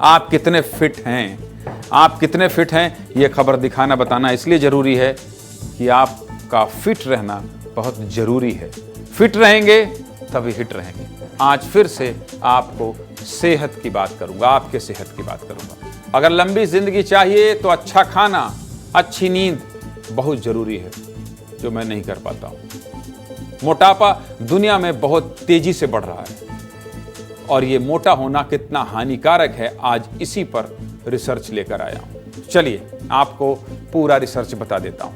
आप कितने फिट हैं। आप कितने फिट हैं ये खबर दिखाना बताना इसलिए ज़रूरी है कि आपका फिट रहना बहुत ज़रूरी है। फिट रहेंगे तभी हिट रहेंगे। आज फिर से आपको सेहत की बात करूंगा, आपके सेहत की बात करूंगा। अगर लंबी जिंदगी चाहिए तो अच्छा खाना, अच्छी नींद बहुत ज़रूरी है, जो मैं नहीं कर पाता हूं। मोटापा दुनिया में बहुत तेजी से बढ़ रहा है और ये मोटा होना कितना हानिकारक है, आज इसी पर रिसर्च लेकर आया हूं। चलिए आपको पूरा रिसर्च बता देता हूं।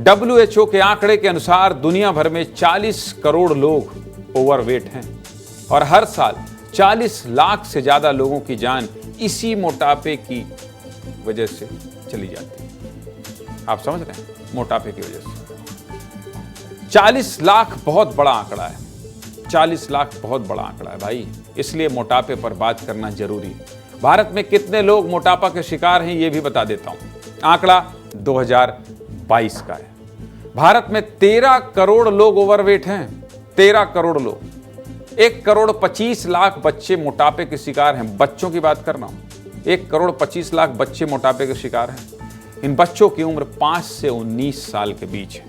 WHO के आंकड़े के अनुसार दुनिया भर में 40 करोड़ लोग ओवरवेट हैं और हर साल 40 लाख से ज्यादा लोगों की जान इसी मोटापे की वजह से चली जाती है। आप समझ रहे हैं, मोटापे की वजह से 40 लाख बहुत बड़ा आंकड़ा है। 40 लाख बहुत बड़ा आंकड़ा है भाई, इसलिए मोटापे पर बात करना जरूरी है। भारत में कितने लोग मोटापा के शिकार हैं ये भी बता देता हूं। आंकड़ा 2022 का है। भारत में 13 करोड़ लोग ओवरवेट हैं। 13 करोड़ लोग। 1 करोड़ 25 लाख बच्चे मोटापे के शिकार हैं। बच्चों की बात कर रहा हूं। 1 करोड़ 25 लाख बच्चे मोटापे के शिकार हैं। इन बच्चों की उम्र 5 से 19 साल के बीच है।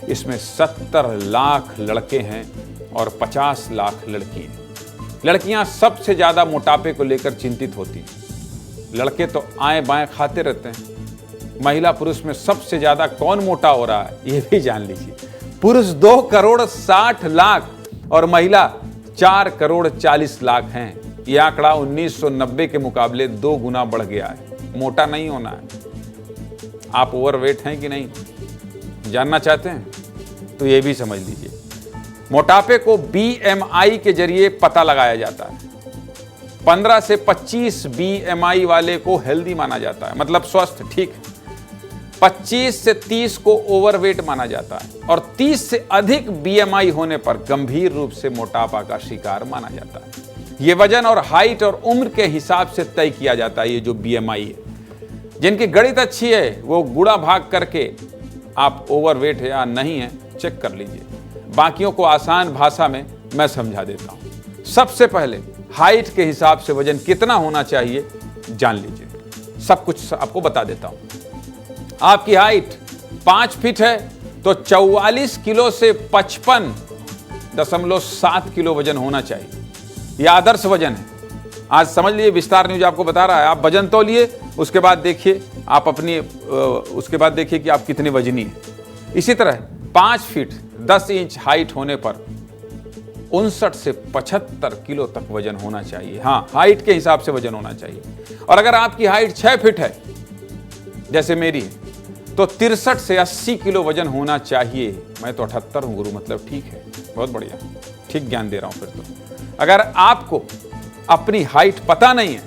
इसमें 70 लाख लड़के हैं और 50 लाख लड़की हैं। लड़कियां सबसे ज्यादा मोटापे को लेकर चिंतित होती हैं। लड़के तो आए बाएं खाते रहते हैं। महिला पुरुष में सबसे ज्यादा कौन मोटा हो रहा है ये भी जान लीजिए। पुरुष 2 करोड़ 60 लाख और महिला 4 करोड़ 40 लाख हैं। यह आंकड़ा 1990 के मुकाबले 2 गुना बढ़ गया है। मोटा नहीं होना है। आप ओवरवेट हैं कि नहीं जानना चाहते हैं तो ये भी समझ लीजिए। मोटापे को BMI के जरिए पता लगाया जाता है। 15 से 25 BMI वाले को हेल्दी माना जाता है, मतलब स्वस्थ, ठीक है। 25 से 30 को ओवरवेट माना जाता है और 30 से अधिक BMI होने पर गंभीर रूप से मोटापा का शिकार माना जाता है। ये वजन और हाइट और उम्र के हिसाब से तय किया जाता है। ये जो BMI है, जिनकी गणित अच्छी है वो गुणा भाग करके आप ओवरवेट है या नहीं है चेक कर लीजिए। बाकियों को आसान भाषा में मैं समझा देता हूं। सबसे पहले हाइट के हिसाब से वजन कितना होना चाहिए जान लीजिए। सब कुछ आपको बता देता हूं। आपकी हाइट 5 फीट है तो 44 किलो से 55.7 किलो वजन होना चाहिए। यह आदर्श वजन है। आज समझ लीजिए, विस्तार न्यूज आपको बता रहा है। आप वजन तो लिए, उसके बाद देखिए आप उसके बाद देखिए कि आप कितने वजनी हैं। इसी तरह 5 फीट 10 इंच हाइट होने पर 59 से 75 किलो तक वजन होना चाहिए। हाँ, हाइट के हिसाब से वजन होना चाहिए। और अगर आपकी हाइट 6 फीट है जैसे मेरी है तो 63 से 80 किलो वजन होना चाहिए। मैं तो 78 हूं गुरु, मतलब ठीक है, बहुत बढ़िया, ठीक ज्ञान दे रहा हूं। फिर तो अगर आपको अपनी हाइट पता नहीं है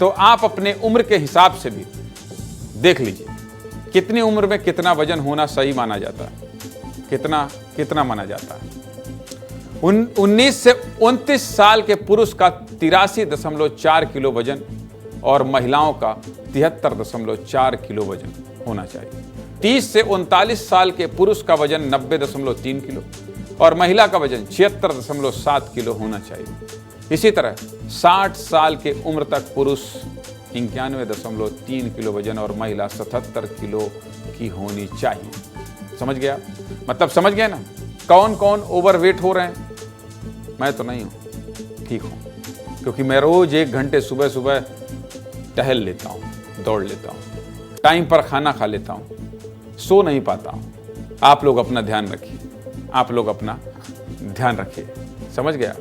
तो आप अपने उम्र के हिसाब से भी देख लीजिए कितनी उम्र में कितना वजन होना सही माना जाता है। कितना माना जाता है। 19 से 29 साल के पुरुष का 83.4 किलो वजन और महिलाओं का 73.4 किलो वजन होना चाहिए। 30 से 39 साल के पुरुष का वजन 90.3 किलो और महिला का वजन 76.7 किलो होना चाहिए। इसी तरह 60 साल के उम्र तक पुरुष 91.3 किलो वजन और महिला 77 किलो की होनी चाहिए। समझ गया? मतलब समझ गया ना कौन कौन ओवरवेट हो रहे हैं। मैं तो नहीं हूं, ठीक हूं, क्योंकि मैं रोज 1 घंटे सुबह सुबह टहल लेता हूं, दौड़ लेता हूं, टाइम पर खाना खा लेता हूं, सो नहीं पाता हूं। आप लोग अपना ध्यान रखिए, आप लोग अपना ध्यान रखिए। समझ गया?